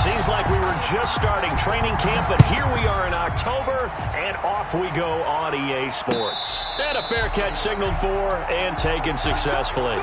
Seems like we were just starting training camp, but here we are in October, and off we go on EA Sports. And a fair catch signaled for and taken successfully.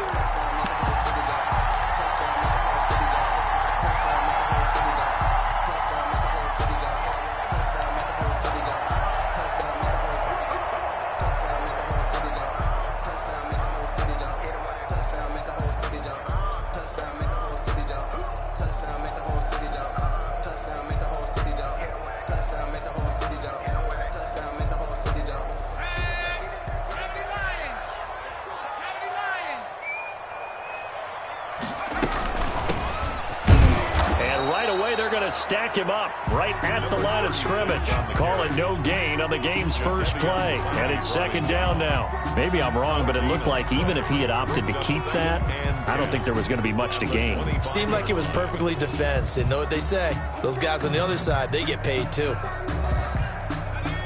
Stack him up right at the line of scrimmage. Call it no gain on the game's first play. And it's second down now. Maybe I'm wrong, but it looked like even if he had opted to keep that, I don't think there was going to be much to gain. Seemed like it was perfectly defense. And know what they say? Those guys on the other side, they get paid too.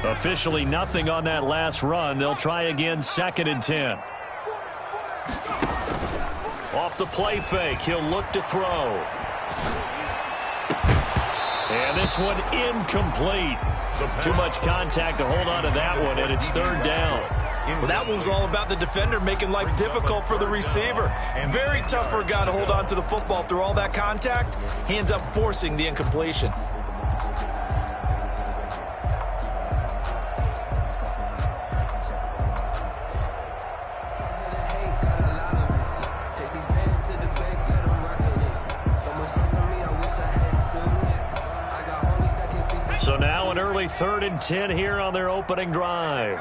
Officially nothing on that last run. They'll try again, second and 10. Off the play fake, he'll look to throw. And this one incomplete. Too much contact to hold on to that one, and it's third down. Well, that one was all about the defender making life difficult for the receiver. Very tough for a guy to hold on to the football through all that contact. He ends up forcing the incompletion. So now an early 3rd and 10 here on their opening drive.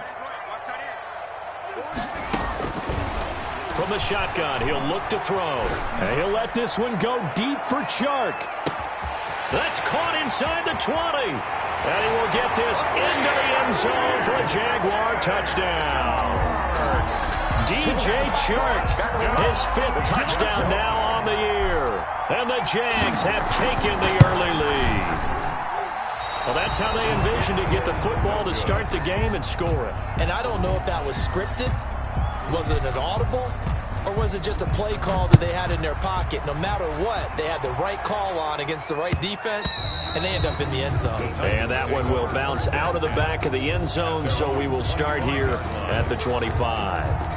From the shotgun, he'll look to throw. And he'll let this one go deep for Chark. That's caught inside the 20. And he will get this into the end zone for a Jaguar touchdown. DJ Chark, his 5th touchdown now on the year. And the Jags have taken the early lead. Well, that's how they envisioned to get the football to start the game and score it. And I don't know if that was scripted. Was it an audible? Or was it just a play call that they had in their pocket? No matter what, they had the right call on against the right defense, and they end up in the end zone. And that one will bounce out of the back of the end zone, so we will start here at the 25.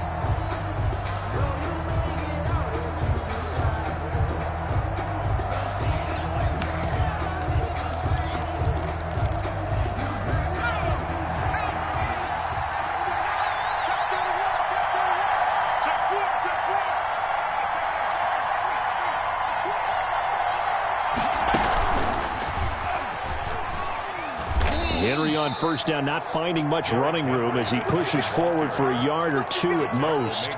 Henry on first down, not finding much running room as he pushes forward for a yard or 2 at most.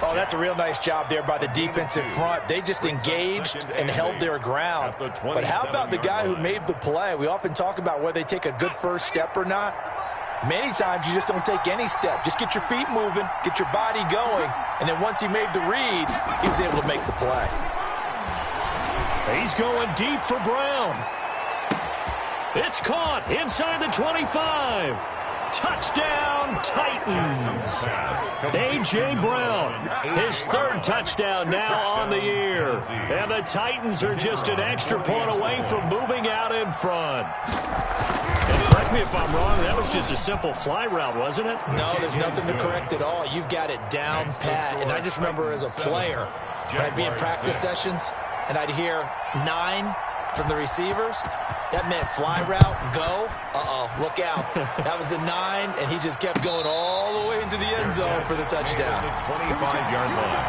Oh, that's a real nice job there by the defensive front. They just engaged and held their ground. But how about the guy who made the play? We often talk about whether they take a good first step or not. Many times you just don't take any step. Just get your feet moving, get your body going, and then once he made the read, he was able to make the play. He's going deep for Brown. It's caught inside the 25. Touchdown, Titans. A.J. Brown, his 3rd touchdown now on the year. And the Titans are just an extra point away from moving out in front. And correct me if I'm wrong, that was just a simple fly route, wasn't it? No, there's nothing to correct at all. You've got it down pat. And I just remember as a player, when I'd be in practice sessions, and I'd hear 9 from the receivers, that meant fly route, go, look out. That was the 9, and he just kept going all the way into the end zone for the touchdown. The 25-yard line.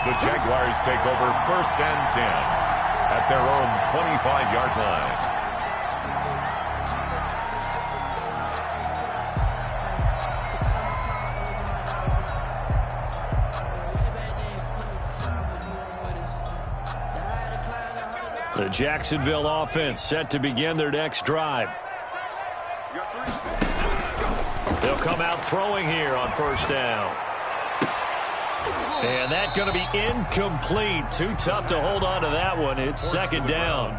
The Jaguars take over 1st and 10 at their own 25-yard line. The Jacksonville offense set to begin their next drive. They'll come out throwing here on first down. And that's going to be incomplete. Too tough to hold on to that one. It's second down.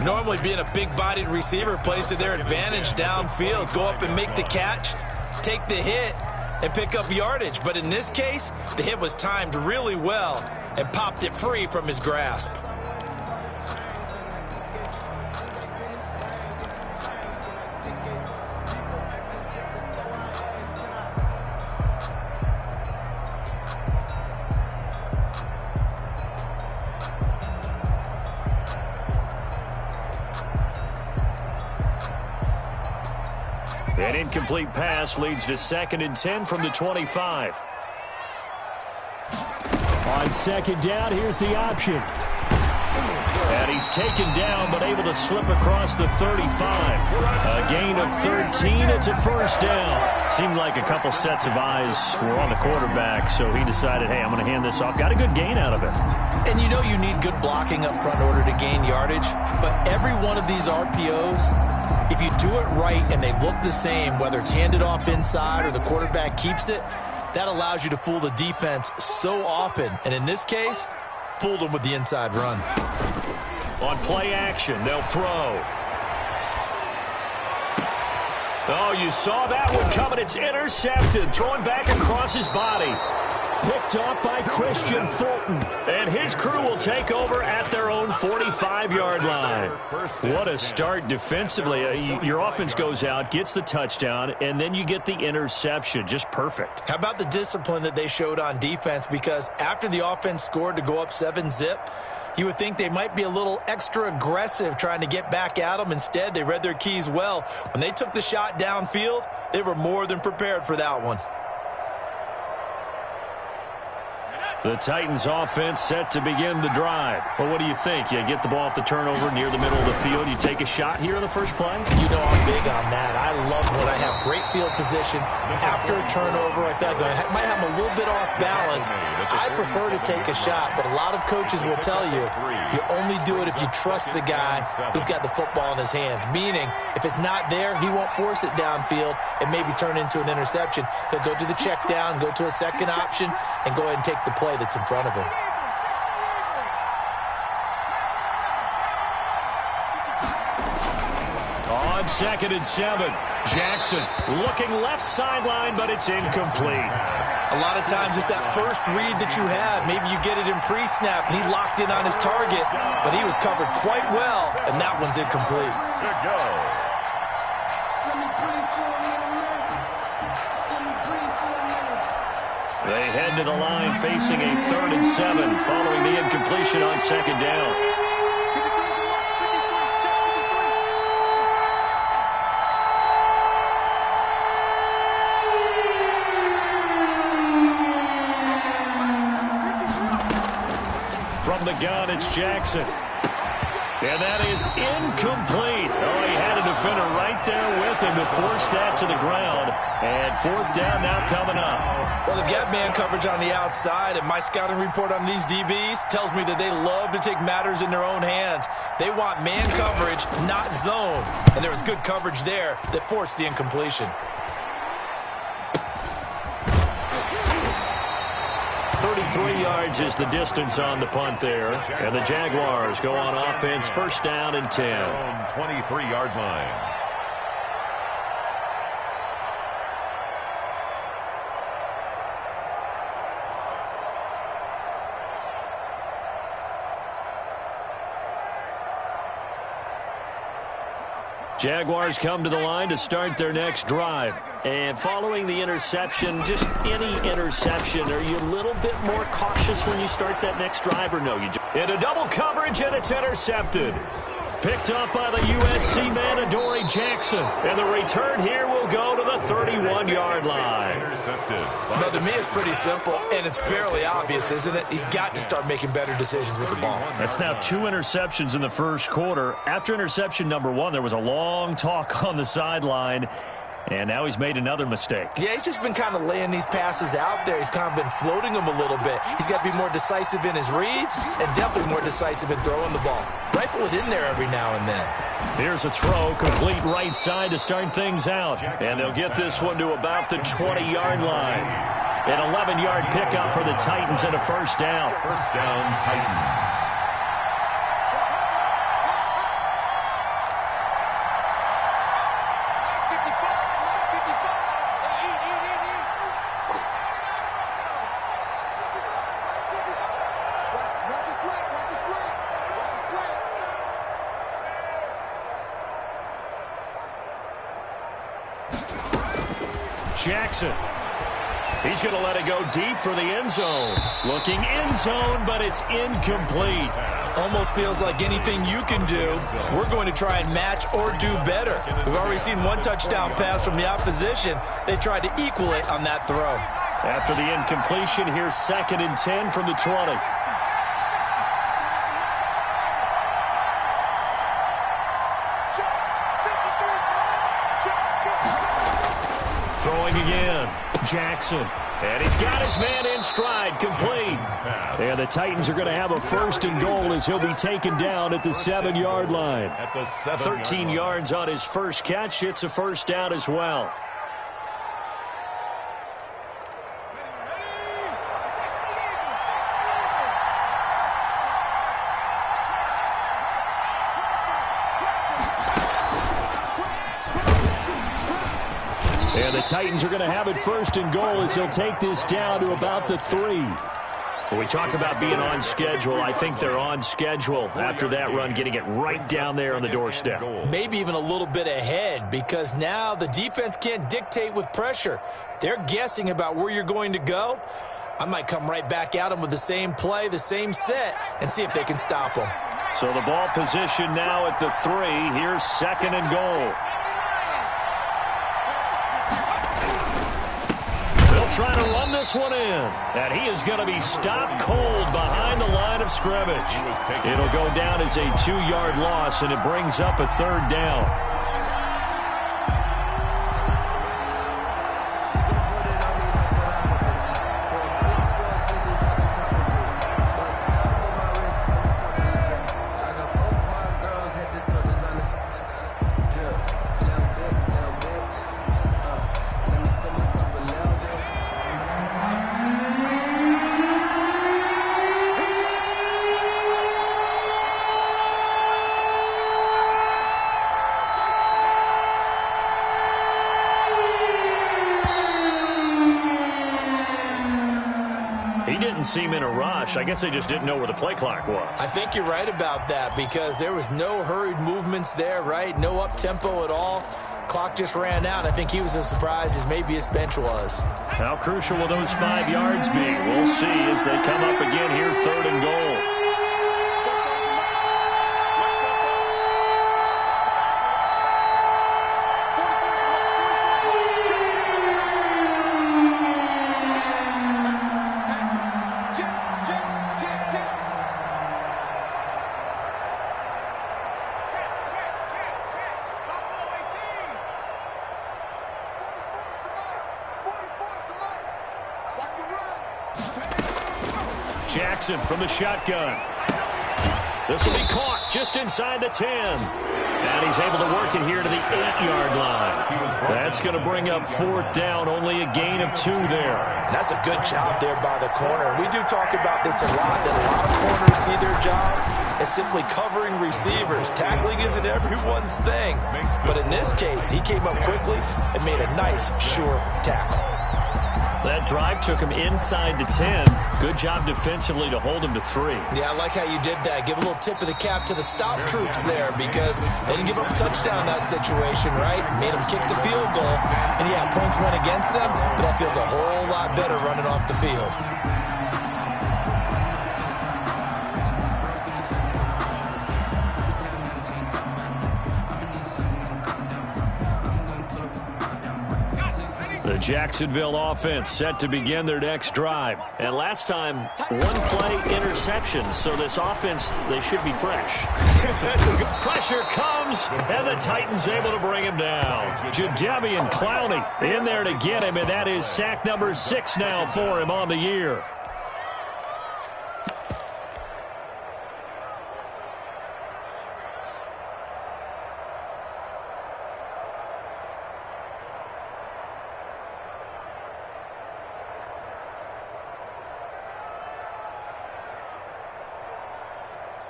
Normally being a big-bodied receiver plays to their advantage downfield. Go up and make the catch, take the hit, and pick up yardage. But in this case, the hit was timed really well and popped it free from his grasp. An incomplete pass leads to 2nd and 10 from the 25. On 2nd down, here's the option. And he's taken down, but able to slip across the 35. A gain of 13. It's a 1st down. Seemed like a couple sets of eyes were on the quarterback, so he decided, hey, I'm going to hand this off. Got a good gain out of it. And you know you need good blocking up front in order to gain yardage. But every one of these RPOs, if you do it right and they look the same, whether it's handed off inside or the quarterback keeps it, that allows you to fool the defense so often. And in this case, fooled them with the inside run. On play action, they'll throw. Oh, you saw that one coming. It's intercepted. Throwing back across his body. Picked up by Christian Fulton. And his crew will take over at their own 45-yard line. What a start defensively. Your offense goes out, gets the touchdown, and then you get the interception. Just perfect. How about the discipline that they showed on defense? Because after the offense scored to go up 7-zip, you would think they might be a little extra aggressive trying to get back at them. Instead, they read their keys well. When they took the shot downfield, they were more than prepared for that one. The Titans offense set to begin the drive. Well, what do you think? You get the ball off the turnover near the middle of the field. You take a shot here in the first play? You know I'm big on that. I love when I have great field position. After a turnover, I feel like I might have a little bit off balance. I prefer to take a shot, but a lot of coaches will tell you, you only do it if you trust the guy who's got the football in his hands. Meaning, if it's not there, he won't force it downfield and maybe turn into an interception. He'll go to the check down, go to a second option, and go ahead and take the play that's in front of him. On 2nd and 7, Jackson looking left sideline, but it's incomplete. A lot of times it's that first read that you have. Maybe you get it in pre-snap, and he locked in on his target, but he was covered quite well, and that one's incomplete. To go. They head to the line facing a 3rd and 7 following the incompletion on 2nd down. From the gun, it's Jackson. And that is incomplete. Oh, he had a defender right there with him to force that to the ground. And 4th down now coming up. Well, they've got man coverage on the outside, and my scouting report on these DBs tells me that they love to take matters in their own hands. They want man coverage, not zone. And there was good coverage there that forced the incompletion. 33 yards is the distance on the punt there. And the Jaguars go on offense, 1st down and 10. 23-yard line. Jaguars come to the line to start their next drive. And following the interception, just any interception, are you a little bit more cautious when you start that next drive or no? In a double coverage, and it's intercepted. Picked up by the USC man, Adoree Jackson. And the return here will go to the 31-yard line. Intercepted. Now, to me, it's pretty simple, and it's fairly obvious, isn't it? He's got to start making better decisions with the ball. That's now 2 interceptions in the first quarter. After interception number 1, there was a long talk on the sideline. And now he's made another mistake. Yeah, he's just been kind of laying these passes out there. He's kind of been floating them a little bit. He's got to be more decisive in his reads and definitely more decisive in throwing the ball. Rifle it in there every now and then. Here's a throw, complete right side to start things out. And they'll get this one to about the 20-yard line. An 11-yard pickup for the Titans and a 1st down. 1st down, Titans. Jackson He's going to let it go deep for the end zone. Looking end zone, but it's incomplete. Almost feels like anything you can do, we're going to try and match or do better. We've already seen one touchdown pass from the opposition. They tried to equal it on that throw. After the incompletion, here's 2nd and 10 from the 20. Throwing again. Jackson. And he's got his man in stride, complete. And the Titans are going to have a 1st and goal as he'll be taken down at the 7-yard line. 13 yards on his first catch. It's a 1st down as well. And the Titans are going to have it 1st and goal as he'll take this down to about the 3. When we talk about being on schedule, I think they're on schedule after that run, getting it right down there on the doorstep. Maybe even a little bit ahead, because now the defense can't dictate with pressure. They're guessing about where you're going to go. I might come right back at them with the same play, the same set, and see if they can stop them. So the ball position now at the 3. Here's 2nd and goal. Trying to run this one in. And he is going to be stopped cold behind the line of scrimmage. It'll go down as a 2-yard loss, and it brings up a 3rd down. Seem in a rush. I guess they just didn't know where the play clock was. I think you're right about that, because there was no hurried movements there, right? No up-tempo at all. Clock just ran out. I think he was as surprised as maybe his bench was. How crucial will those 5 yards be? We'll see as they come up again here, 3rd and goal. Jackson from the shotgun. This will be caught just inside the 10. And he's able to work it here to the 8-yard line. That's going to bring up 4th down, only a gain of 2 there. That's a good job there by the corner. We do talk about this a lot, that a lot of corners see their job as simply covering receivers. Tackling isn't everyone's thing. But in this case, he came up quickly and made a nice, sure tackle. That drive took him inside the 10. Good job defensively to hold him to 3. Yeah, I like how you did that. Give a little tip of the cap to the stop troops there, because they didn't give up a touchdown in that situation, right? Made them kick the field goal. And, yeah, points went against them, but that feels a whole lot better running off the field. The Jacksonville offense set to begin their next drive. And last time, 1-play interception. So this offense, they should be fresh. Pressure comes, and the Titans able to bring him down. Jadeveon Clowney in there to get him, and that is sack number 6 now for him on the year.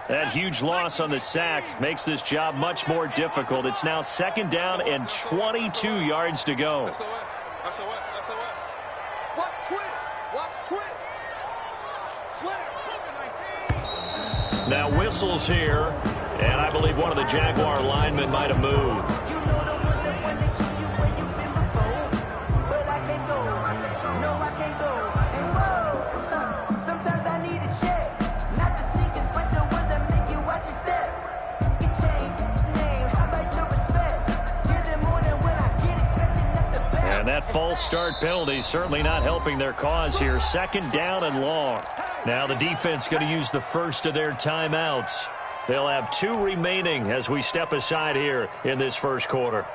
That huge loss on the sack makes this job much more difficult. It's now 2nd down and 22 yards to go. Now whistles here, and I believe one of the Jaguar linemen might have moved. And that false start penalty certainly not helping their cause here. Second down and long. Now the defense going to use the first of their timeouts. They'll have 2 remaining as we step aside here in this first quarter.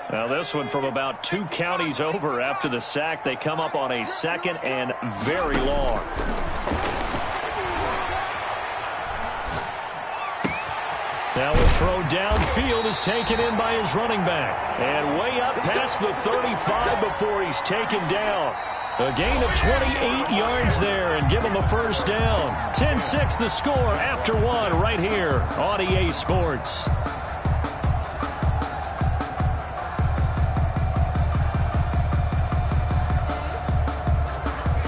Now this one from about 2 counties over after the sack. They come up on a second and very long. Now a throw downfield is taken in by his running back. And way up past the 35 before he's taken down. A gain of 28 yards there and give him a first down. 10-6 the score after 1 right here on EA Sports.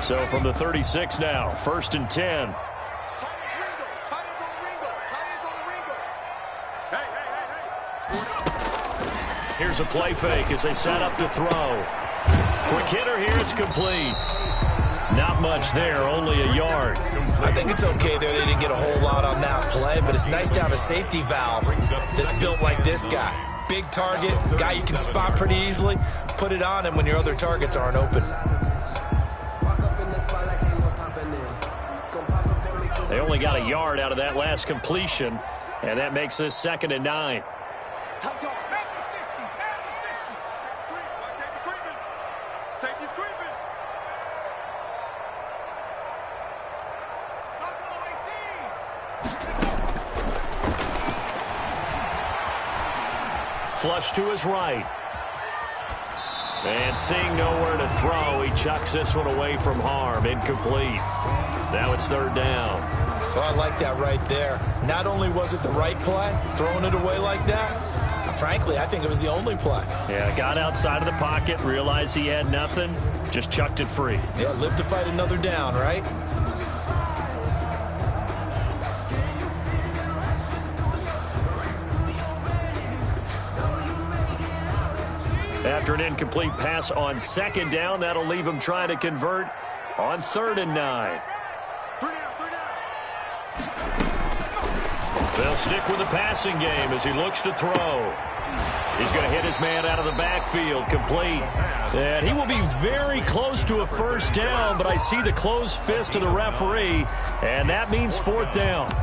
So from the 36 now, 1st and 10. Here's a play fake as they set up to throw. Quick hitter here, it's complete. Not much there, only a yard. I think it's okay there. They didn't get a whole lot on that play, but it's nice to have a safety valve that's built like this guy. Big target, guy you can spot pretty easily. Put it on him when your other targets aren't open. They only got a yard out of that last completion, and that makes this 2nd and 9. Flush to his right. And seeing nowhere to throw, he chucks this one away from harm. Incomplete. Now it's 3rd down. Oh, I like that right there. Not only was it the right play, throwing it away like that, frankly, I think it was the only play. Yeah, got outside of the pocket, realized he had nothing, just chucked it free. Yeah, live to fight another down, right? After an incomplete pass on 2nd down, that'll leave him trying to convert on 3rd and 9. They'll stick with the passing game as he looks to throw. He's going to hit his man out of the backfield, complete. And he will be very close to a first down, but I see the closed fist of the referee, and that means 4th down.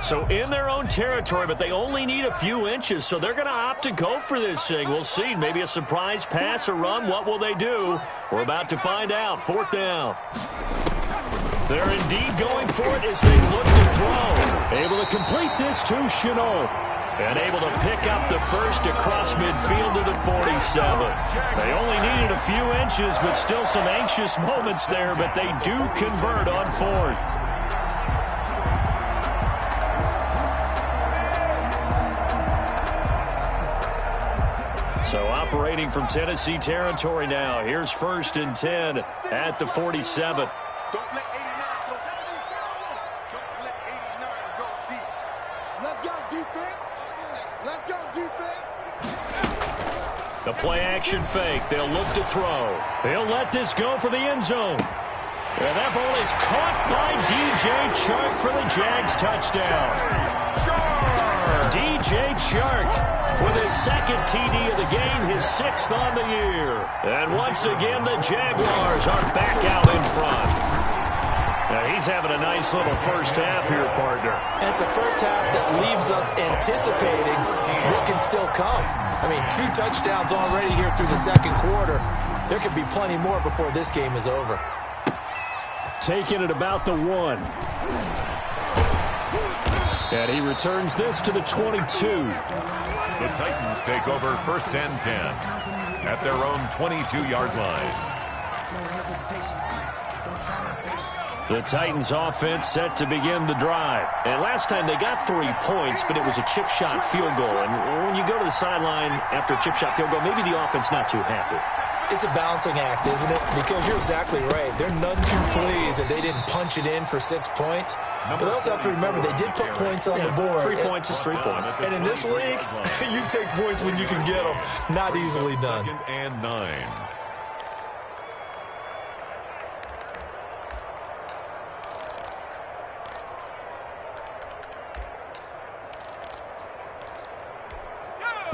So in their own territory, but they only need a few inches, so they're going to opt to go for this thing. We'll see. Maybe a surprise pass or run. What will they do? We're about to find out. 4th down. They're indeed going for it as they look to throw. Able to complete this to Chenault. And able to pick up the first across midfield to the 47. They only needed a few inches, but still some anxious moments there, but they do convert on 4th. operating from Tennessee territory now. Here's 1st and 10 at the 47. Don't let 89 go. Don't let 89 go deep. Let's go, defense. Let's go, defense. The play action fake. They'll look to throw. They'll let this go for the end zone. And that ball is caught by DJ Chark for the Jags touchdown. DJ Chark with his 2nd TD of the game, his 6th on the year. And once again, the Jaguars are back out in front. Now, he's having a nice little first half here, partner. And it's a first half that leaves us anticipating what can still come. I mean, 2 touchdowns already here through the 2nd quarter. There could be plenty more before this game is over. Taking it about the 1. And he returns this to the 22. The Titans take over 1st and 10 at their own 22-yard line. The Titans offense set to begin the drive. And last time they got 3 points, but it was a chip shot field goal. And when you go to the sideline after a chip shot field goal, maybe the offense not too happy. It's a balancing act, isn't it? Because you're exactly right. They're none too pleased that they didn't punch it in for 6 points. But they also have to remember they did put points on the board. 3 points is 3 points. And in this league, you take points when you can get them. Not easily done. 2nd and 9.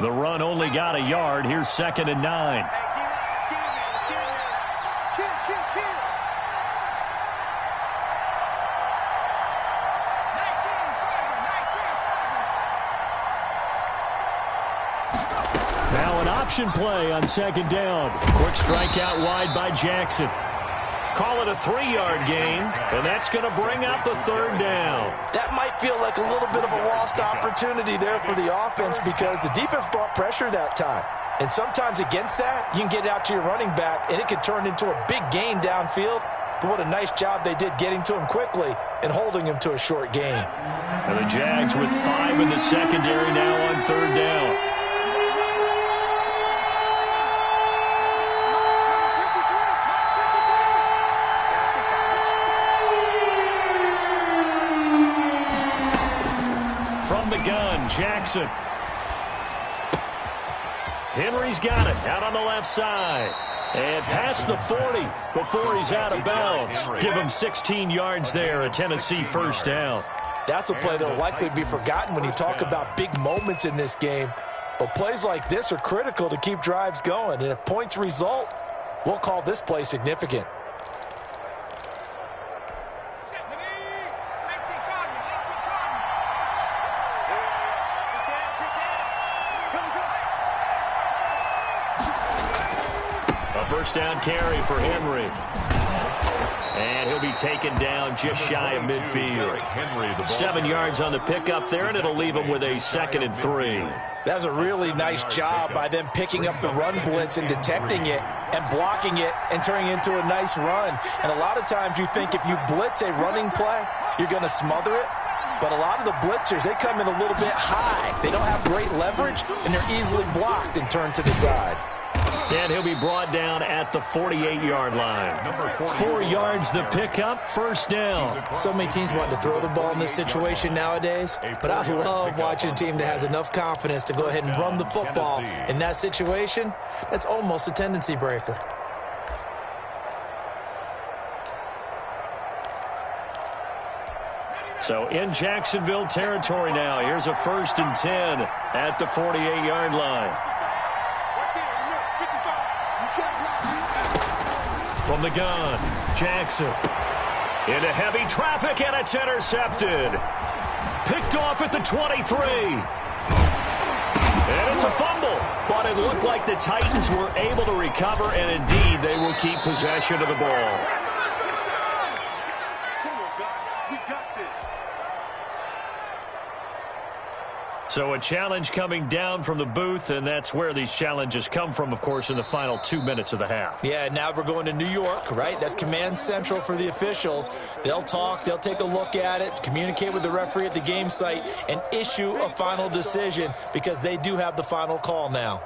The run only got a yard. Here's 2nd and 9. Now an option play on 2nd down. Quick strike out wide by Jackson. Call it a 3-yard gain, and that's going to bring up the 3rd down. That might feel like a little bit of a lost opportunity there for the offense because the defense brought pressure that time. And sometimes against that, you can get out to your running back, and it could turn into a big gain downfield. But what a nice job they did getting to him quickly and holding him to a short gain. And the Jags with 5 in the secondary now on 3rd down. From the gun, Jackson. Henry's got it out on the left side. And past the 40 before he's out of bounds. Give him 16 yards there, a Tennessee 1st down. That's a play that will likely be forgotten when you talk about big moments in this game. But plays like this are critical to keep drives going. And if points result, we'll call this play significant. First down carry for Henry. And he'll be taken down just shy of midfield. 7 yards on the pickup there, and it'll leave him with a 2nd and 3. That's a really nice job by them picking up the run blitz and detecting it and blocking it and turning it into a nice run. And a lot of times you think if you blitz a running play, you're going to smother it. But a lot of the blitzers, they come in a little bit high. They don't have great leverage, and they're easily blocked and turned to the side. And he'll be brought down at the 48-yard line. 4 yards the pickup, 1st down. So many teams want to throw the ball in this situation nowadays, but I love watching a team that has enough confidence to go ahead and run the football. In that situation, that's almost a tendency breaker. So in Jacksonville territory now. Here's a 1st and 10 at the 48-yard line. From the gun, Jackson. Into heavy traffic, and it's intercepted. Picked off at the 23. And it's a fumble. But it looked like the Titans were able to recover, and indeed they will keep possession of the ball. So a challenge coming down from the booth, and that's where these challenges come from, of course, in the final 2 minutes of the half. Yeah, now we're going to New York, right? That's command central for the officials. They'll talk, they'll take a look at it, communicate with the referee at the game site, and issue a final decision because they do have the final call now.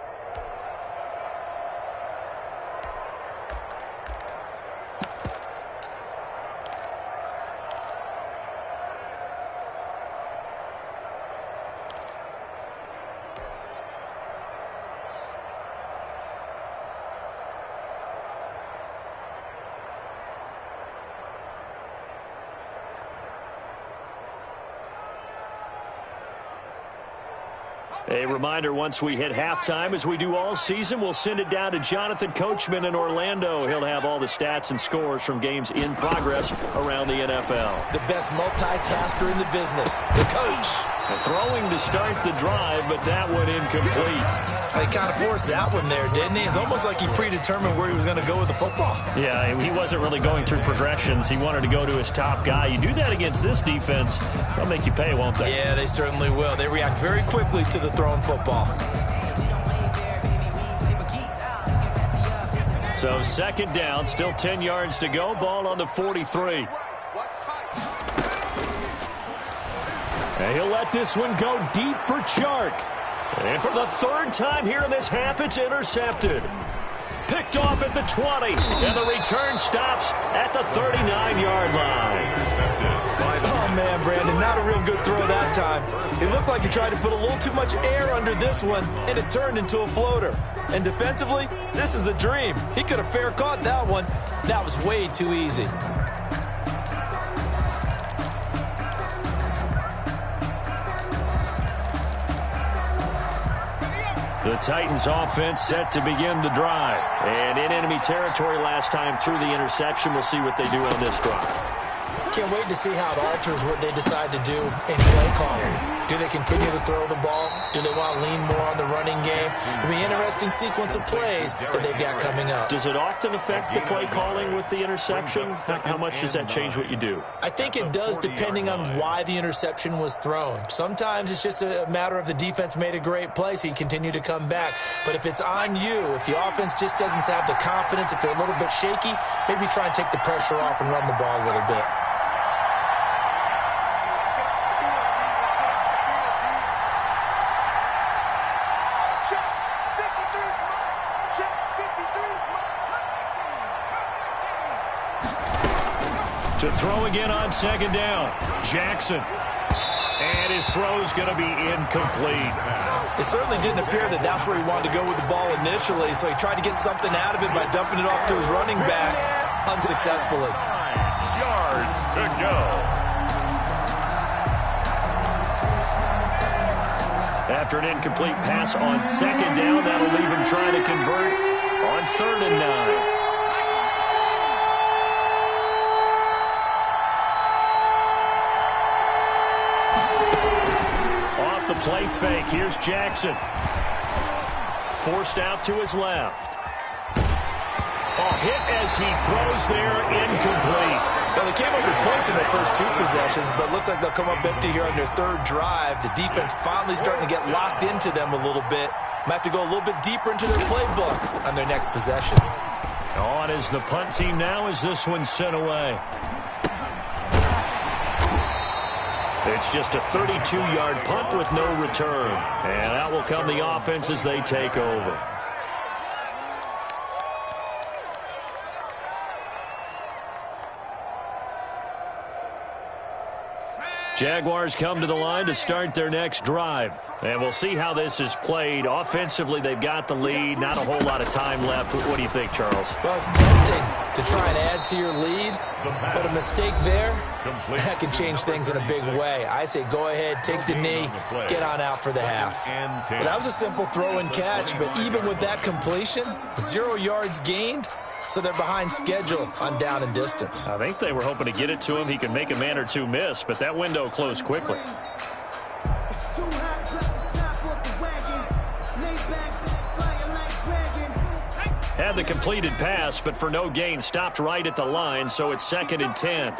A reminder, once we hit halftime, as we do all season, we'll send it down to Jonathan Coachman in Orlando. He'll have all the stats and scores from games in progress around the NFL. The best multitasker in the business, the coach. Throwing to start the drive, but that one incomplete. He kind of forced that one there, didn't he? It's almost like he predetermined where he was going to go with the football. Yeah, he wasn't really going through progressions. He wanted to go to his top guy. You do that against this defense, they'll make you pay, won't they? Yeah, they certainly will. They react very quickly to the thrown football. So second down, still 10 yards to go. Ball on the 43. And he'll let this one go deep for Chark. And for the third time here in this half, it's intercepted. Picked off at the 20, and the return stops at the 39-yard line. Oh, man, Brandon, not a real good throw that time. It looked like he tried to put a little too much air under this one, and it turned into a floater. And defensively, this is a dream. He could have fair caught that one. That was way too easy. The Titans offense set to begin the drive. And in enemy territory last time through the interception. We'll see what they do on this drive. Can't wait to see how it alters what they decide to do in play calling. Do they continue to throw the ball? Do they want to lean more on the running game? It'll be an interesting sequence of plays that they've got coming up. Does it often affect the play calling with the interception? How much does that change what you do? I think it does, depending on why the interception was thrown. Sometimes it's just a matter of the defense made a great play, so you continue to come back. But if it's on you, if the offense just doesn't have the confidence, if they're a little bit shaky, maybe try and take the pressure off and run the ball a little bit. To throw again on second down. Jackson. And his throw's going to be incomplete. It certainly didn't appear that that's where he wanted to go with the ball initially, so he tried to get something out of it by dumping it off to his running back unsuccessfully. 9 yards to go. After an incomplete pass on second down, that'll leave him trying to convert on 3rd and 9. The play fake. Here's Jackson. Forced out to his left. Hit as he throws there, incomplete. Well, they came up with points in their first 2 possessions, but it looks like they'll come up empty here on their 3rd drive. The defense finally starting to get locked into them a little bit. Might have to go a little bit deeper into their playbook on their next possession. On is the punt team now as this one's sent away. It's just a 32-yard punt with no return. And out will come the offense as they take over. Jaguars come to the line to start their next drive. And we'll see how this is played. Offensively, they've got the lead. Not a whole lot of time left. What do you think, Charles? Well, it's tempting to try and add to your lead, but a mistake there, that can change things in a big way. I say go ahead, take the knee, get on out for the half. Well, that was a simple throw and catch, but even with that completion, 0 yards gained. So they're behind schedule on down and distance. I think they were hoping to get it to him. He could make a man or two miss, but that window closed quickly. Had the completed pass, but for no gain, stopped right at the line, so it's 2nd and 10.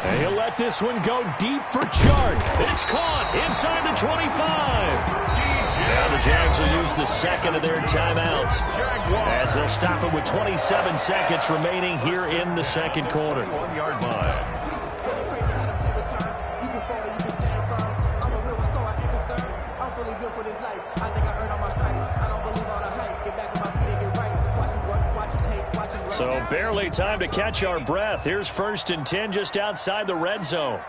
And he'll let this one go deep for Chark. It's caught inside the 25. Now the Jags will use the second of their timeouts as they'll stop it with 27 seconds remaining here in the second quarter. 1-yard line. So barely time to catch our breath. Here's 1st and 10 just outside the red zone.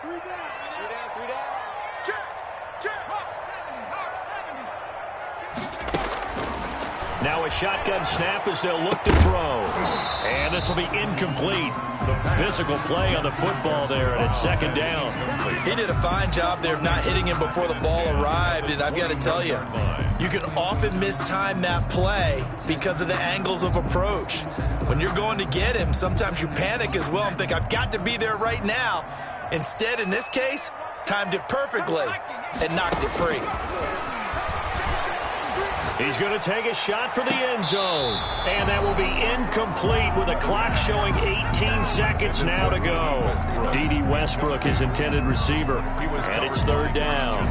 Now a shotgun snap as they'll look to throw. And And this will be incomplete. Physical play on the football there, and it's second down. He did a fine job there of not hitting him before the ball arrived, and I've got to tell you, you can often mistime that play because of the angles of approach. When you're going to get him, sometimes you panic as well and think, I've got to be there right now. Instead, in this case, timed it perfectly and knocked it free. He's going to take a shot for the end zone. And that will be incomplete with the clock showing 18 seconds now to go. D.D. Westbrook, his intended receiver. And it's third down.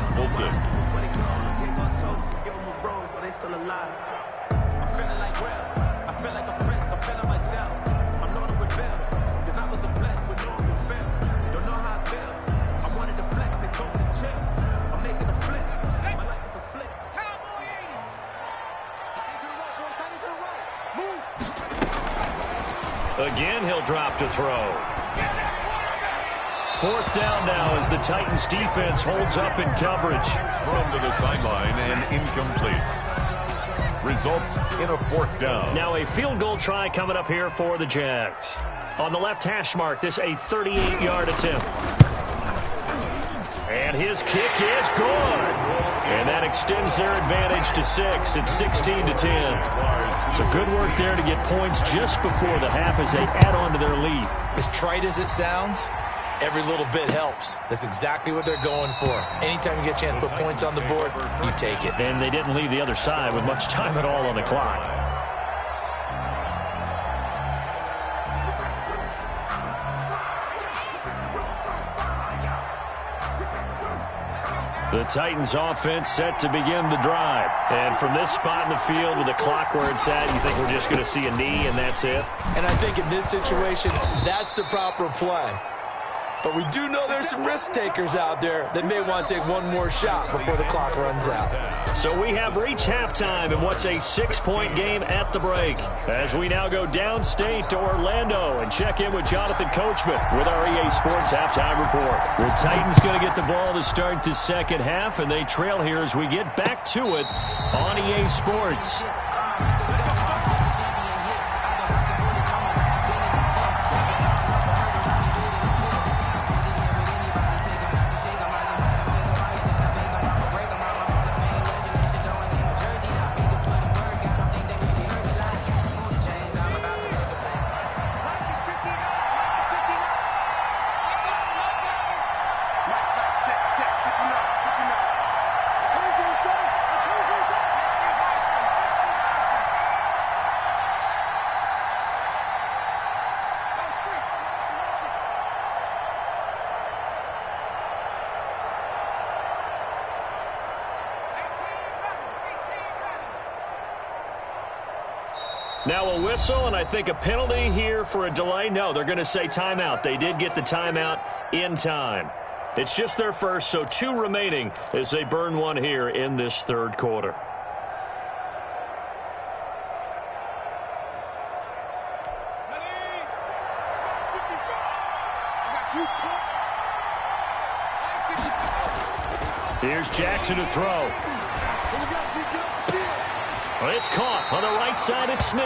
Again, he'll drop to throw. Fourth down now as the Titans defense holds up in coverage. Thrown to the sideline and incomplete. Results in a fourth down. Now a field goal try coming up here for the Jags. On the left hash mark, this a 38-yard attempt. And his kick is good. And that extends their advantage to 6. It's 16-10. So good work there to get points just before the half as they add on to their lead. As trite as it sounds, every little bit helps. That's exactly what they're going for. Anytime you get a chance to put points on the board, you take it. And they didn't leave the other side with much time at all on the clock. The Titans offense set to begin the drive. And from this spot in the field with the clock where it's at, you think we're just going to see a knee and that's it? And I think in this situation, that's the proper play. But we do know there's some risk takers out there that may want to take one more shot before the clock runs out. So we have reached halftime in what's a 6-point game at the break. As we now go downstate to Orlando and check in with Jonathan Coachman with our EA Sports Halftime Report. The Titans going to get the ball to start the second half, and they trail here as we get back to it on EA Sports. Now a whistle, and I think a penalty here for a delay. No, they're going to say timeout. They did get the timeout in time. It's just their first, so 2 remaining as they burn one here in this third quarter. Here's Jackson to throw. It's caught on the right side. It's Smith.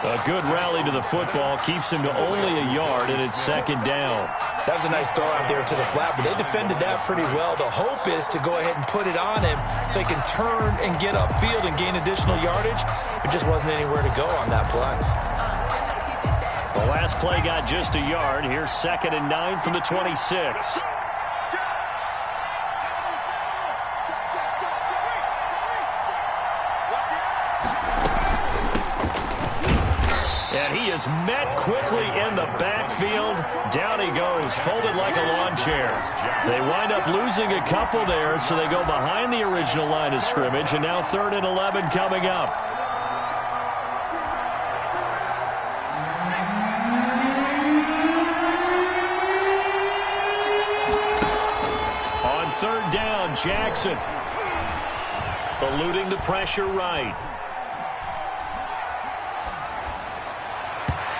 A good rally to the football keeps him to only a yard, and it's second down. That was a nice throw out there to the flat, but they defended that pretty well. The hope is to go ahead and put it on him so he can turn and get upfield and gain additional yardage. It just wasn't anywhere to go on that play. The last play got just a yard. Here's 2nd and 9 from the 26. And he is met quickly in the backfield. Down he goes, folded like a lawn chair. They wind up losing a couple there, so they go behind the original line of scrimmage, and now 3rd and 11 coming up. On 3rd down, Jackson eluding the pressure right.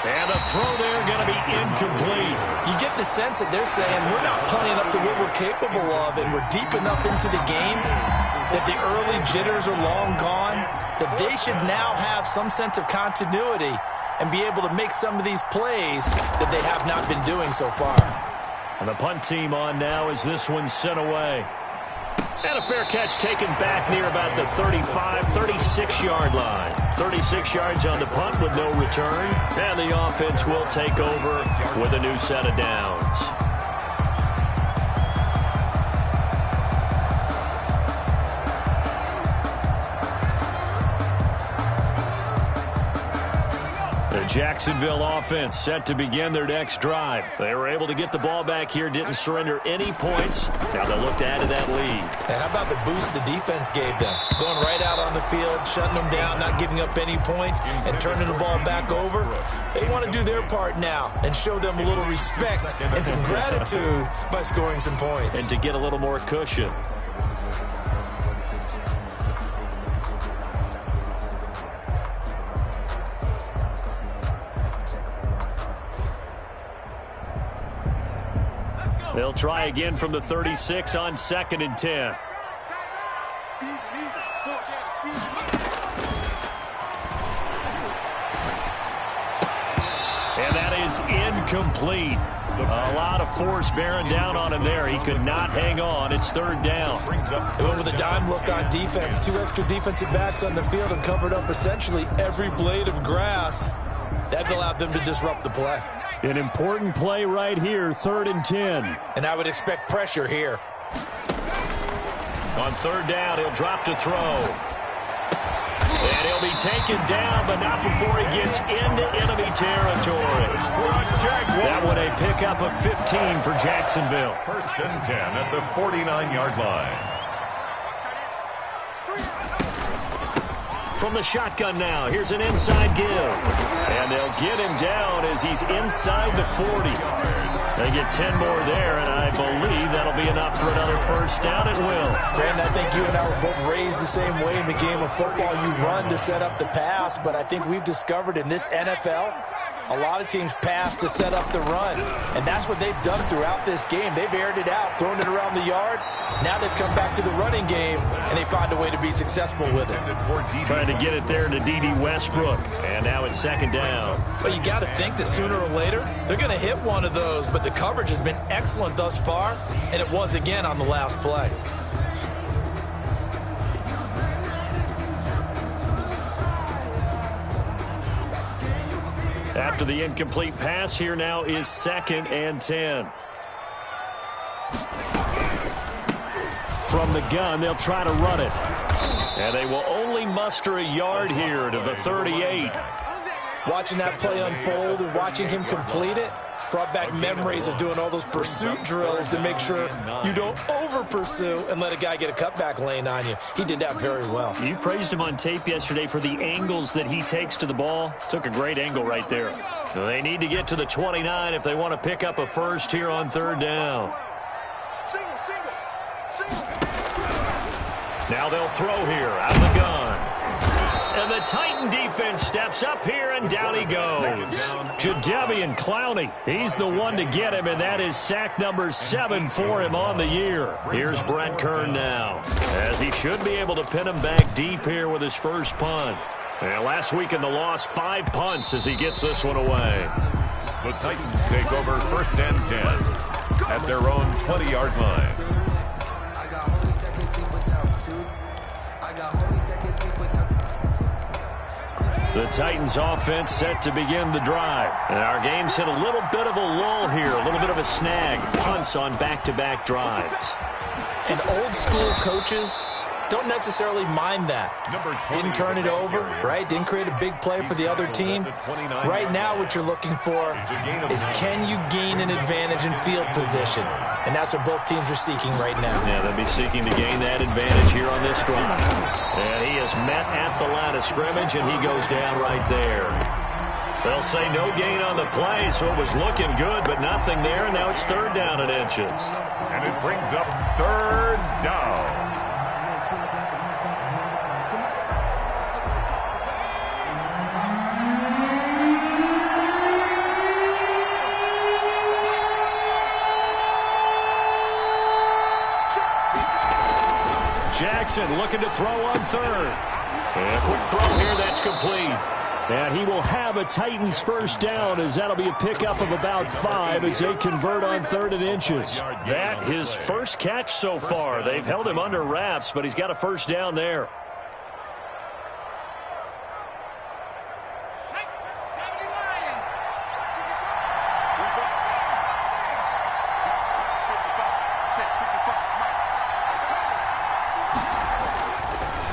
And a throw there going to be incomplete. You get the sense that they're saying we're not playing up to what we're capable of, and we're deep enough into the game that the early jitters are long gone, that they should now have some sense of continuity and be able to make some of these plays that they have not been doing so far. And the punt team on now as this one's sent away. And a fair catch taken back near about the 35, 36-yard line. 36 yards on the punt with no return. And the offense will take over with a new set of downs. The Jacksonville offense set to begin their next drive. They were able to get the ball back here, didn't surrender any points. Now they look to add to that lead. Now, how about the boost the defense gave them? Going right out on the field, shutting them down, not giving up any points, and turning the ball back over. They want to do their part now and show them a little respect and some gratitude by scoring some points. And to get a little more cushion. They'll try again from the 36 on 2nd and 10. And that is incomplete. A lot of force bearing down on him there. He could not hang on. It's 3rd down. They went with a dime look on defense. 2 extra defensive backs on the field and covered up essentially every blade of grass. That allowed them to disrupt the play. An important play right here, 3rd and 10. And I would expect pressure here. On 3rd down, he'll drop to throw. And he'll be taken down, but not before he gets into enemy territory. That one a pickup of 15 for Jacksonville. 1st and 10 at the 49-yard line. From the shotgun now, here's an inside give. And they'll get him down as he's inside the 40. They get 10 more there, and I believe that'll be enough for another 1st down. It will. Brandon, I think you and I were both raised the same way in the game of football. You run to set up the pass, but I think we've discovered in this NFL, a lot of teams pass to set up the run. And that's what they've done throughout this game. They've aired it out, thrown it around the yard. Now they've come back to the running game, and they find a way to be successful with it. Trying to get it there to D.D. Westbrook. And now it's 2nd down. But you got to think that sooner or later, they're going to hit one of those. But the coverage has been excellent thus far, and it was again on the last play. After the incomplete pass, here now is 2nd and 10. From the gun, they'll try to run it. And they will only muster a yard here to the 38. Watching that play unfold and watching him complete it brought back memories of doing all those pursuit drills to make sure you don't over-pursue and let a guy get a cutback lane on you. He did that very well. You praised him on tape yesterday for the angles that he takes to the ball. Took a great angle right there. They need to get to the 29 if they want to pick up a 1st here on 3rd down. Now they'll throw here out of the gun. And the Titan defense steps up here, and down he goes. Jadeveon Clowney, he's the one to get him, and that is sack number 7 for him on the year. Here's Brent Kern now, as he should be able to pin him back deep here with his 1st punt. And last week in the loss, 5 punts as he gets this one away. The Titans take over 1st and 10 at their own 20-yard line. The Titans offense set to begin the drive. And our game's hit a little bit of a lull here, a little bit of a snag. Punts on back-to-back drives. And old school coaches don't necessarily mind that. Didn't turn it over, right? Didn't create a big play for the other team. Right now what you're looking for is, can you gain an advantage in field position? And that's what both teams are seeking right now. Yeah, they'll be seeking to gain that advantage here on this drive. And he is met at the line of scrimmage, and he goes down right there. They'll say no gain on the play, so it was looking good, but nothing there, and now it's 3rd down and inches. And it brings up 3rd down. Jackson looking to throw on 3rd. And a quick throw here, that's complete. And he will have a Titans first down, as that'll be a pickup of about 5 as they convert on 3rd and inches. That his first catch so far. They've held him under wraps, but he's got a first down there.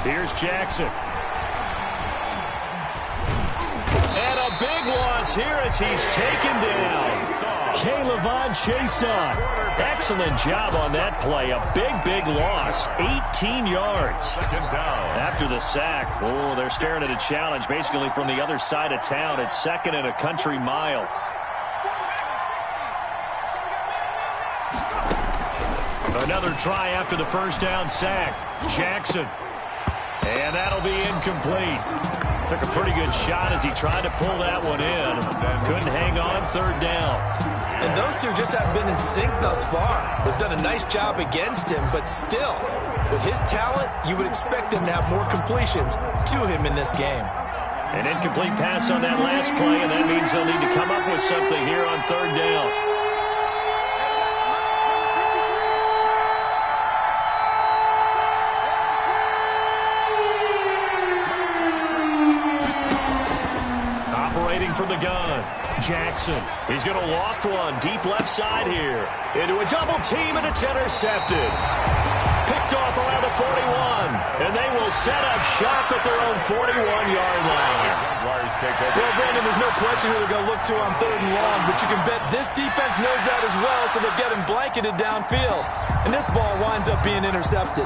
Here's Jackson. And a big loss here as he's taken down. K'Lavon Chaisson. Excellent job on that play. A big loss. 18 yards. After the sack, oh, they're staring at a challenge basically from the other side of town. It's 2nd and a country mile. Another try after the first down sack. Jackson. And that'll be incomplete. Took a pretty good shot as he tried to pull that one in. Couldn't hang on 3rd down. And those two just haven't been in sync thus far. They've done a nice job against him, but still, with his talent, you would expect them to have more completions to him in this game. An incomplete pass on that last play, and that means they'll need to come up with something here on 3rd down. From the gun, Jackson. He's going to loft one deep left side here. Into a double team, and it's intercepted. Picked off around the 41, and they will set up shop at their own 41-yard line. Well, Brandon, there's no question who they're going to look to on 3rd and long, but you can bet this defense knows that as well, so they're getting blanketed downfield. And this ball winds up being intercepted.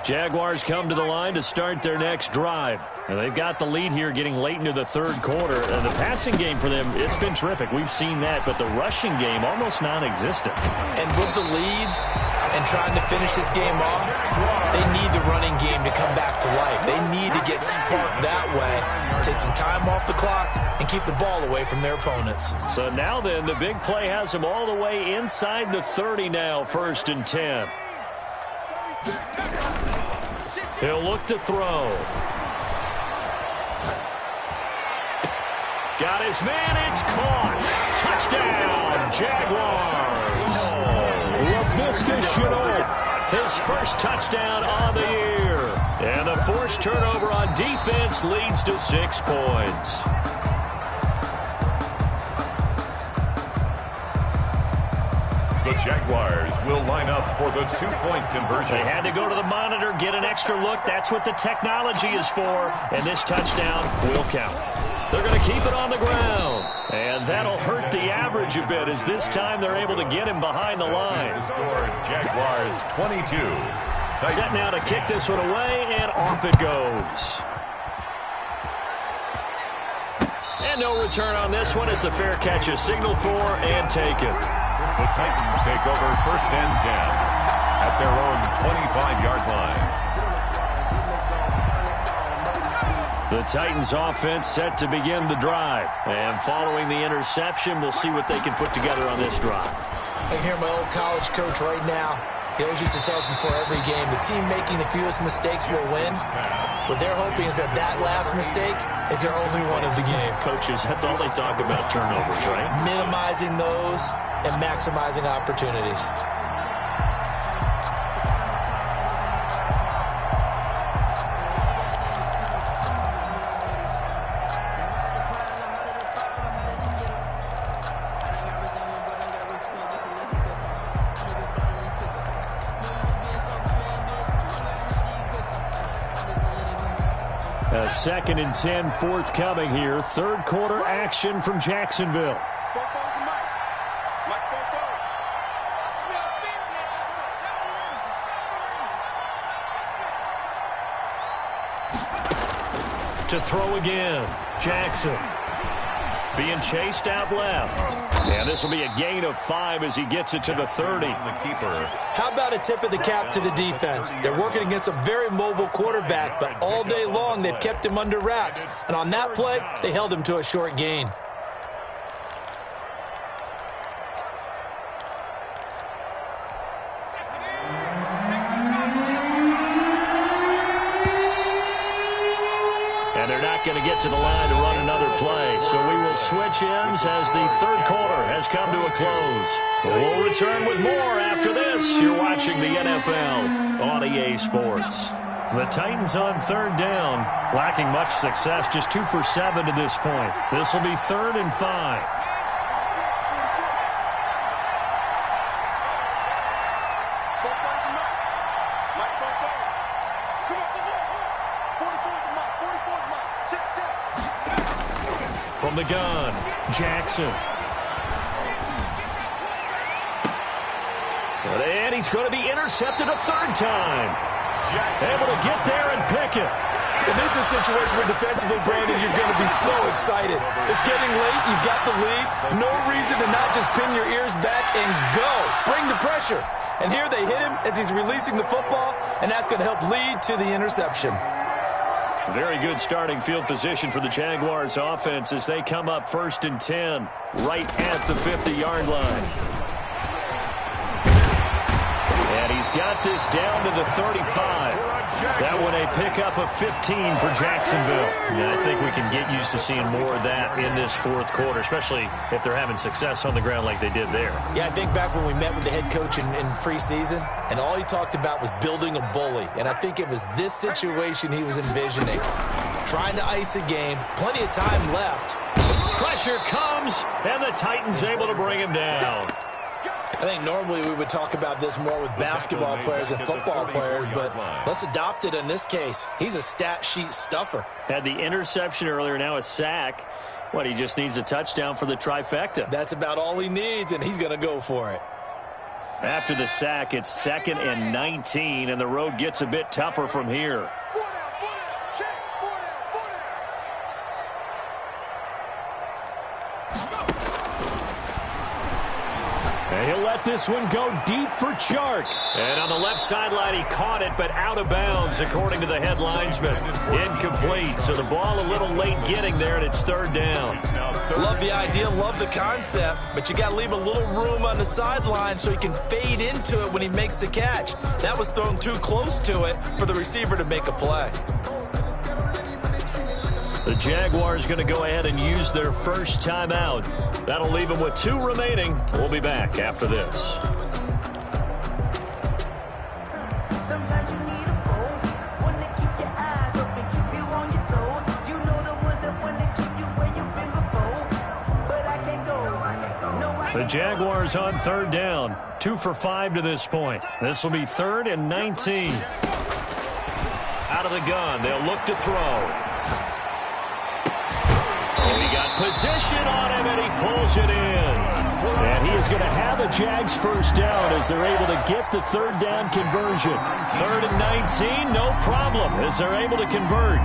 Jaguars come to the line to start their next drive. And they've got the lead here getting late into the 3rd quarter. And the passing game for them, it's been terrific. We've seen that. But the rushing game, almost non-existent. And with the lead and trying to finish this game off, they need the running game to come back to life. They need to get sparked that way, take some time off the clock, and keep the ball away from their opponents. So now then, the big play has them all the way inside the 30 now, 1st and 10. He'll look to throw. Got his man, it's caught. Touchdown, Jaguars. LaVisca Chenault, his first touchdown on the year. And the forced turnover on defense leads to 6 points. The Jaguars will line up for the 2-point conversion. They had to go to the monitor, get an extra look. That's what the technology is for. And this touchdown will count. They're going to keep it on the ground. And that'll hurt the average a bit as this time they're able to get him behind the line. The score, Jaguars 22. Set now to kick this one away, and off it goes. And no return on this one as the fair catch is signaled for and taken. The Titans take over 1st and 10 at their own 25-yard line. The Titans offense set to begin the drive. And following the interception, we'll see what they can put together on this drive. I can hear my old college coach right now. He always used to tell us before every game, the team making the fewest mistakes will win. What they're hoping is that that last mistake is their only one of the game. Coaches, that's all they talk about, turnovers, right? Minimizing those and maximizing opportunities. A 2nd and 10 forthcoming here. 3rd quarter action from Jacksonville. To throw again. Jackson being chased out left. And this will be a gain of 5 as he gets it to the 30. The keeper. How about a tip of the cap to the defense? They're working against a very mobile quarterback, but all day long they've kept him under wraps. And on that play, they held him to a short gain. not going to get to the line to run another play. So we will switch ends as the third quarter has come to a close. We'll return with more after this. You're watching the NFL on EA Sports. The Titans on third down, lacking much success, just 2 for 7 to this point. This will be 3rd and 5. From the gun, Jackson. And he's going to be intercepted a third time. Able to get there and pick it. And this is a situation where defensively, Brandon, you're going to be so excited. It's getting late. You've got the lead. No reason to not just pin your ears back and go. Bring the pressure. And here they hit him as he's releasing the football, and that's going to help lead to the interception. Very good starting field position for the Jaguars offense as they come up 1st and 10 right at the 50-yard line. And he's got this down to the 35. That one a pickup of 15 for Jacksonville. And I think we can get used to seeing more of that in this fourth quarter, especially if they're having success on the ground like they did there. Yeah, I think back when we met with the head coach in preseason, and all he talked about was building a bully. And I think it was this situation he was envisioning. Trying to ice a game, plenty of time left. Pressure comes, and the Titans able to bring him down. I think normally we would talk about this more with basketball players and football players, but let's adopt it in this case. He's a stat sheet stuffer. Had the interception earlier, now a sack. What, he just needs a touchdown for the trifecta. That's about all he needs, and he's going to go for it. After the sack, it's 2nd and 19, and the road gets a bit tougher from here. And he'll let this one go deep for Chark. And on the left sideline, he caught it, but out of bounds, according to the head linesman. Incomplete, so the ball a little late getting there, and it's 3rd down. Love the idea, love the concept, but you got to leave a little room on the sideline so he can fade into it when he makes the catch. That was thrown too close to it for the receiver to make a play. The Jaguars going to go ahead and use their first timeout. That'll leave them with 2 remaining. We'll be back after this. The Jaguars on 3rd down. 2 for 5 to this point. This will be 3rd and 19. Out of the gun, they'll look to throw. He got position on him, and he pulls it in. And he is going to have a Jags first down as they're able to get the 3rd down conversion. 3rd and 19, no problem, as they're able to convert.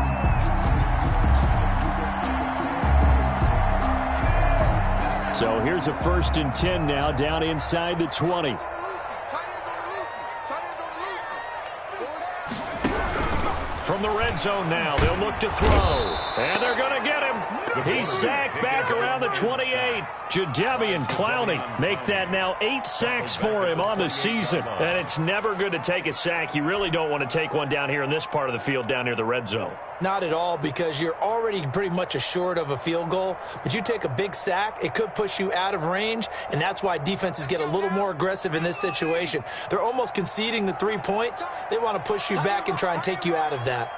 So here's a 1st and 10 now, down inside the 20. From the red zone now, they'll look to throw. And they're going to get him. He's sacked back around the 28. Jadeveon Clowney make that now 8 sacks for him on the season. And it's never good to take a sack. You really don't want to take one down here in this part of the field down near the red zone. Not at all, because you're already pretty much assured of a field goal. But you take a big sack, it could push you out of range, and that's why defenses get a little more aggressive in this situation. They're almost conceding the 3 points. They want to push you back and try and take you out of that.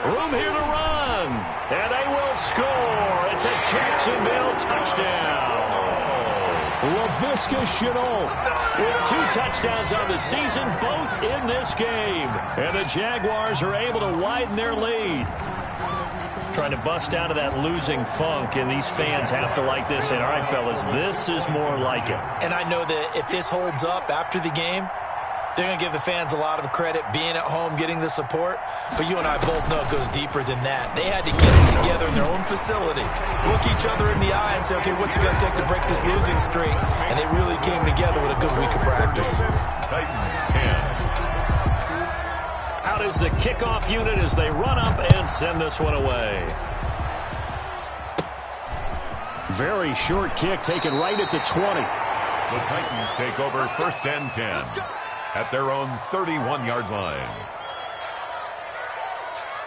Room here to run, and they will score. It's a Jacksonville touchdown. Laviska Shenault with 2 touchdowns on the season, both in this game. And the Jaguars are able to widen their lead. Trying to bust out of that losing funk, and these fans have to like this. And all right, fellas, this is more like it. And I know that if this holds up after the game, they're going to give the fans a lot of credit being at home, getting the support. But you and I both know it goes deeper than that. They had to get it together in their own facility, look each other in the eye and say, okay, what's it going to take to break this losing streak? And they really came together with a good week of practice. Titans 10. Out is the kickoff unit as they run up and send this one away. Very short kick taken right at the 20. The Titans take over 1st and 10 at their own 31-yard line.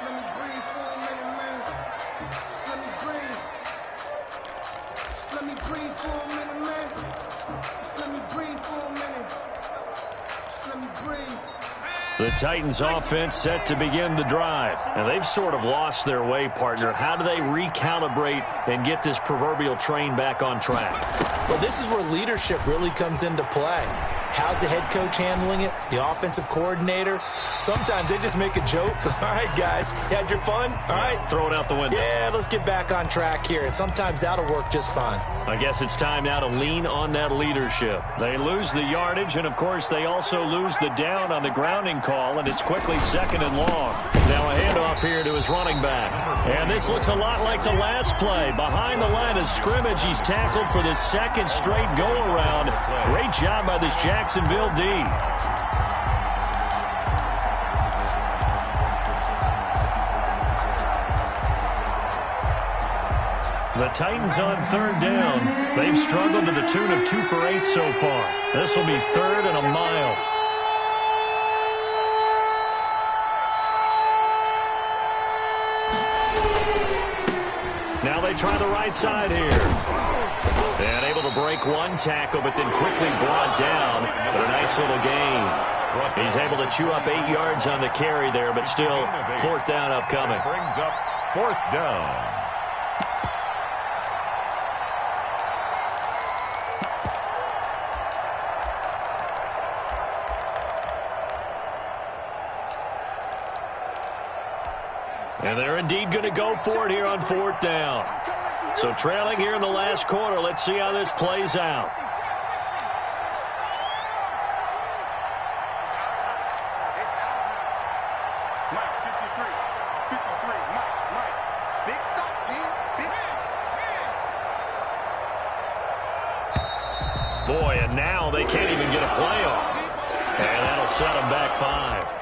Let me breathe for a minute, man. Let me breathe. Let me breathe for a minute, man. Let me breathe for a minute. Let me breathe. The Titans offense set to begin the drive. And they've sort of lost their way, partner. How do they recalibrate and get this proverbial train back on track? Well, this is where leadership really comes into play. How's the head coach handling it? The offensive coordinator? Sometimes they just make a joke. All right, guys, you had your fun? All right. Throw it out the window. Yeah, let's get back on track here. And sometimes that'll work just fine. I guess it's time now to lean on that leadership. They lose the yardage, and, of course, they also lose the down on the grounding call, and it's quickly 2nd and long. Now a handoff here to his running back. And this looks a lot like the last play. Behind the line of scrimmage, he's tackled for the 2nd straight go-around. Great job by this Jacksonville D. The Titans on 3rd down. They've struggled to the tune of 2 for 8 so far. This will be 3rd and a mile. Now they try the right side here. And able to break one tackle, but then quickly brought down. But a nice little gain. He's able to chew up 8 yards on the carry there, but still 4th down upcoming. Brings up 4th down. And they're indeed going to go for it here on 4th down. So trailing here in the last quarter. Let's see how this plays out. It's our time. Mike, 53. Mike. Big stop, King. Big. Boy, and now they can't even get a play off. And that'll set them back 5.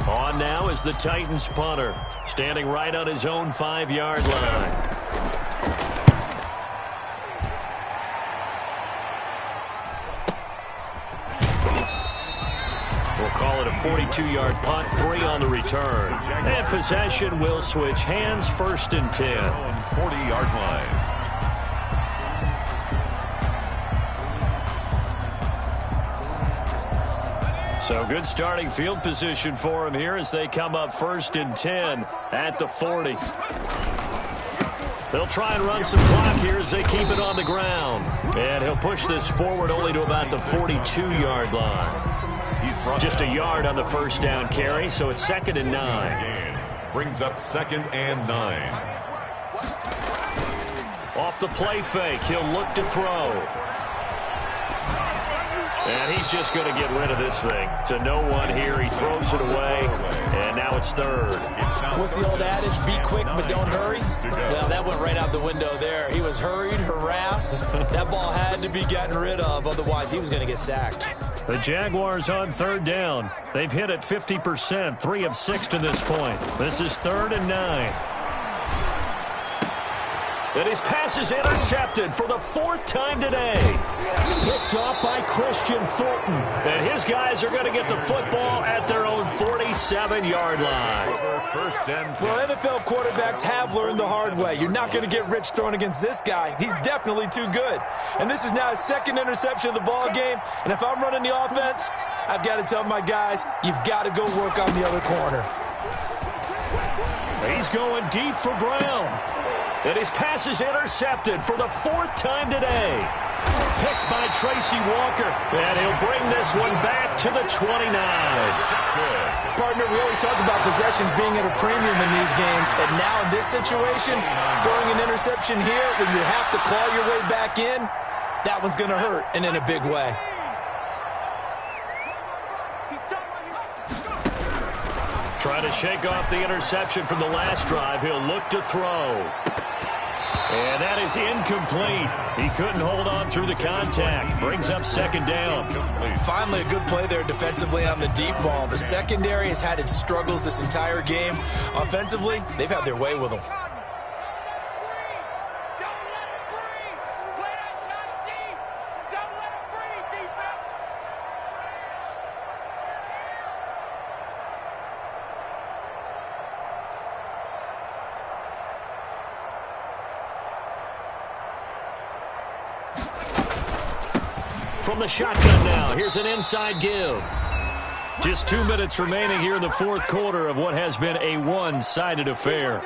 On now is the Titans punter, standing right on his own 5-yard line. We'll call it a 42-yard punt, 3 on the return. And possession will switch hands, 1st and 10. 40-yard line. So good starting field position for him here as they come up 1st and 10 at the 40. They'll try and run some clock here as they keep it on the ground. And he'll push this forward only to about the 42-yard line. Just a yard on the 1st down carry, so it's 2nd and 9. Brings up 2nd and 9. Off the play fake, he'll look to throw. And he's just going to get rid of this thing. To no one here. He throws it away. And now it's 3rd. What's the old adage? Be quick, but don't hurry? Well, that went right out the window there. He was hurried, harassed. That ball had to be gotten rid of. Otherwise, he was going to get sacked. The Jaguars on 3rd down. They've hit it 50%, 3 of 6 to this point. This is 3rd and 9. And his pass is intercepted for the 4th time today. Picked off by Christian Fulton. And his guys are going to get the football at their own 47-yard line. Well, NFL quarterbacks have learned the hard way. You're not going to get rich throwing against this guy. He's definitely too good. And this is now his 2nd interception of the ball game. And if I'm running the offense, I've got to tell my guys, you've got to go work on the other corner. He's going deep for Brown. And his pass is intercepted for the 4th time today. Picked by Tracy Walker. And he'll bring this one back to the 29. Partner, we always talk about possessions being at a premium in these games. And now in this situation, throwing an interception here when you have to claw your way back in, that one's going to hurt, and in a big way. Trying to shake off the interception from the last drive. He'll look to throw. And that is incomplete. He couldn't hold on through the contact. Brings up 2nd down. Finally, a good play there defensively on the deep ball. The secondary has had its struggles this entire game. Offensively, they've had their way with them. From the shotgun now, here's an inside give. Just 2 minutes remaining here in the fourth quarter of what has been a one-sided affair.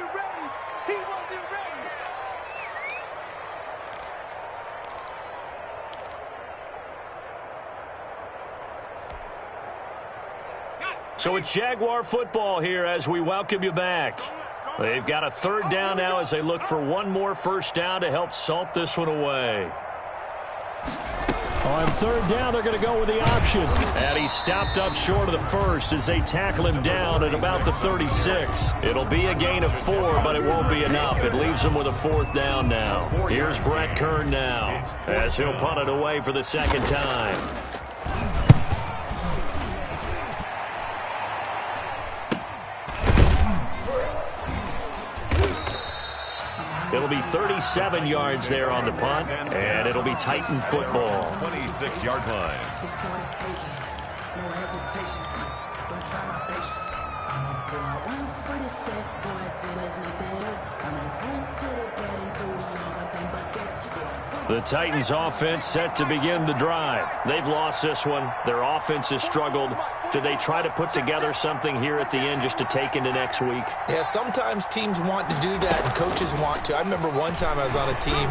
So it's Jaguar football here as we welcome you back. They've got a third down now as they look for one more first down to help salt this one away. On third down, they're going to go with the option. And he stopped up short of the first as they tackle him down at about the 36. It'll be a gain of 4, but it won't be enough. It leaves them with a fourth down now. Here's Brett Kern now as he'll punt it away for the second time. It'll be 37 yards there on the punt, and it'll be Titan football. 26-yard line. No hesitation. Don't try my patience. I'm a boy. 1 foot is set, boy, till there's nothing left. I'm a run to the bed until we all got them buckets. The Titans offense set to begin the drive. They've lost this one. Their offense has struggled. Do they try to put together something here at the end just to take into next week? Yeah, sometimes teams want to do that and coaches want to. I remember one time I was on a team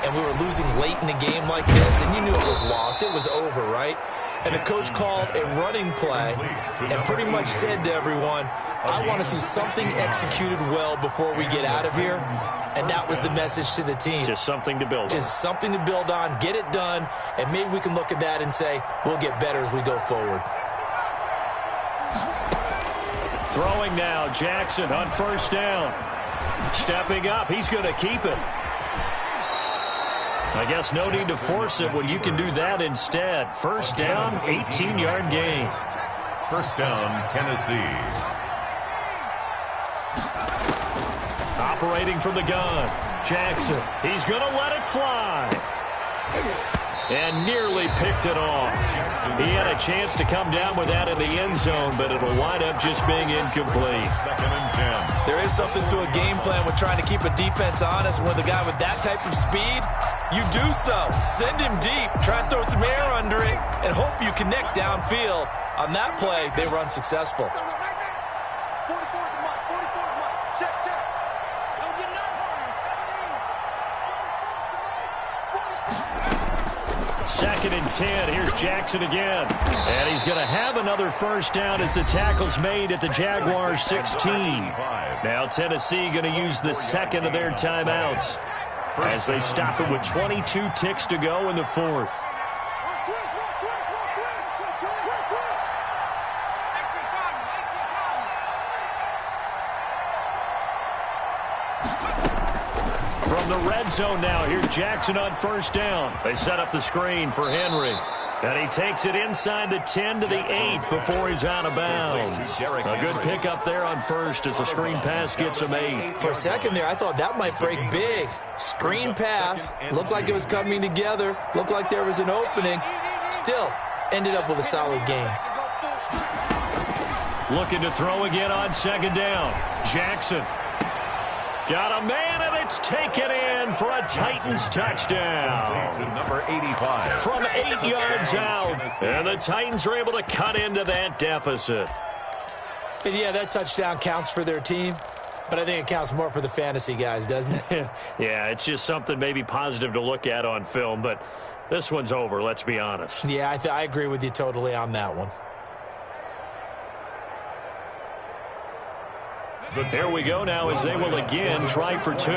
and we were losing late in the game like this, and you knew it was lost. It was over, right? And the coach called a running play and pretty much said to everyone, I want to see something executed well before we get out of here. And that was the message to the team. Just something to build on. Just something to build on, get it done, and maybe we can look at that and say, we'll get better as we go forward. Throwing now, Jackson on first down. Stepping up, he's going to keep it. I guess no need to force it when you can do that instead. First down, 18-yard gain. First down, Tennessee. Operating from the gun, Jackson. He's going to let it fly. And nearly picked it off. He had a chance to come down with that in the end zone, but it'll wind up just being incomplete. Second and 10. There is something to a game plan with trying to keep a defense honest. With a guy with that type of speed, you do so. Send him deep, try and throw some air under it, and hope you connect downfield. On that play, they were unsuccessful. 44 to Mike. 44 to Mike. Check, check. Don't get nervous. 2nd and 10. Here's Jackson again. And he's going to have another first down as the tackle's made at the Jaguars 16. Now Tennessee going to use the second of their timeouts as they stop it with 22 ticks to go in the fourth. From the red zone now, here's Jackson on first down. They set up the screen for Henry. And he takes it inside the 10 to the 8 before he's out of bounds. A good pickup there on first as the screen pass gets him 8. For a second there, I thought that might break big. Screen pass. Looked like it was coming together. Looked like there was an opening. Still, ended up with a solid gain. Looking to throw again on second down. Jackson. Got a man, and it's taken in for a Titans touchdown. To number 85. From 8 yards out. And the Titans are able to cut into that deficit. And yeah, that touchdown counts for their team, but I think it counts more for the fantasy guys, doesn't it? Yeah, it's just something maybe positive to look at on film, but this one's over, let's be honest. Yeah, I agree with you totally on that one. There we go now as they will again try for 2.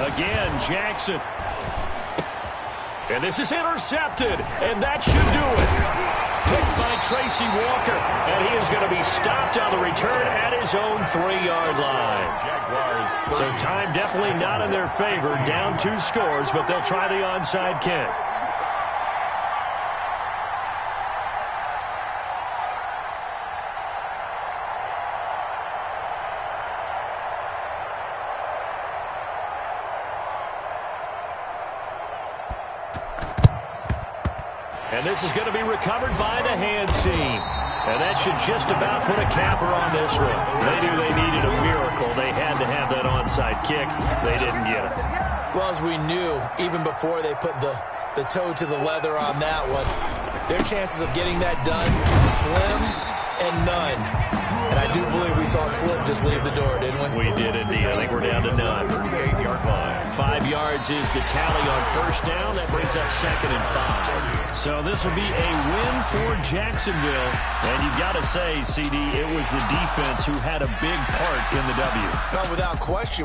Again, Jackson. And this is intercepted, and that should do it. Picked by Tracy Walker, and he is going to be stopped on the return at his own 3-yard line. So time definitely not in their favor, down 2 scores, but they'll try the onside kick. And this is going to be recovered by the hands team. And that should just about put a capper on this one. They knew they needed a miracle. They had to have that onside onside kick. They didn't get it. Well, as we knew, even before they put the toe to the leather on that one, their chances of getting that done, slim and none. And I do believe we saw Slim just leave the door, didn't we? We did indeed. I think we're down to none. 38-yard line. 5 yards is the tally on first down. That brings up 2nd and 5. So this will be a win for Jacksonville. And you've got to say, CD, it was the defense who had a big part in the W. No, without question.